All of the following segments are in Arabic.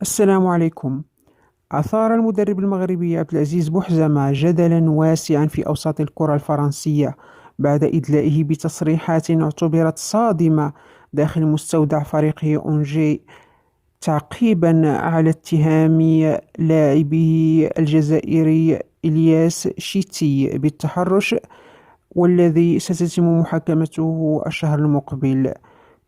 السلام عليكم. أثار المدرب المغربي عبد العزيز بوحزمة جدلا واسعا في أوساط الكرة الفرنسية بعد إدلائه بتصريحات اعتبرت صادمة داخل مستودع فريقه أونجي تعقيبا على اتهام لاعبه الجزائري إلياس شيتي بالتحرش، والذي ستتم محاكمته الشهر المقبل.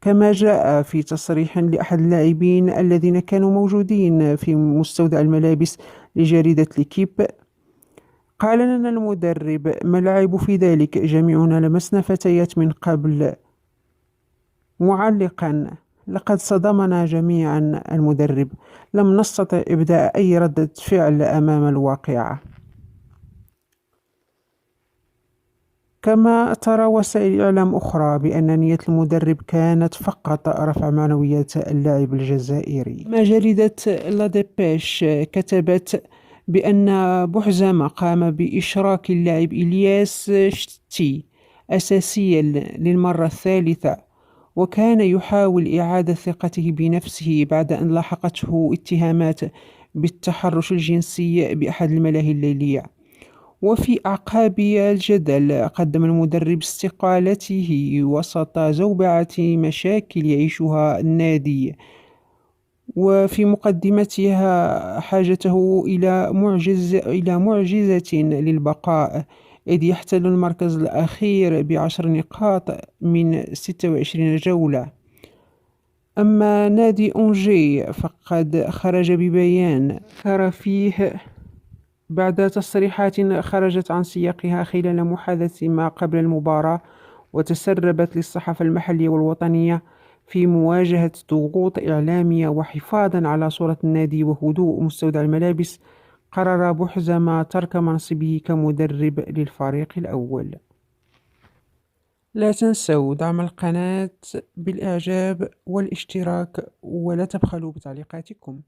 كما جاء في تصريح لأحد اللاعبين الذين كانوا موجودين في مستودع الملابس لجريدة ليكيب، قال لنا المدرب: ما العيب في ذلك؟ جميعنا لمسنا فتيات من قبل. معلقا: لقد صدمنا جميعا المدرب، لم نستطع إبداء أي ردة فعل أمام الواقعة. كما ترى وسائل إعلام أخرى بأن نية المدرب كانت فقط رفع معنويات اللاعب الجزائري. ما جريدة لا ديبيش كتبت بأن بوحزامة قام بإشراك اللاعب إلياس شتي أساسيا للمرة الثالثة، وكان يحاول إعادة ثقته بنفسه بعد أن لاحقته اتهامات بالتحرش الجنسي بأحد الملاهي الليلية. وفي أعقاب الجدل قدم المدرب استقالته وسط زوبعة مشاكل يعيشها النادي، وفي مقدمتها حاجته إلى معجزة للبقاء، إذ يحتل المركز الأخير ب10 نقاط من 26 جولة. أما نادي أونجي فقد خرج ببيان ذكر فيه بعد تصريحات خرجت عن سياقها خلال محادثة ما قبل المباراة وتسربت للصحافة المحلية والوطنية في مواجهة ضغوط إعلامية وحفاظا على صورة النادي وهدوء مستودع الملابس، قرر بوحزمة ترك منصبه كمدرب للفريق الأول. لا تنسوا دعم القناة بالإعجاب والاشتراك، ولا تبخلوا بتعليقاتكم.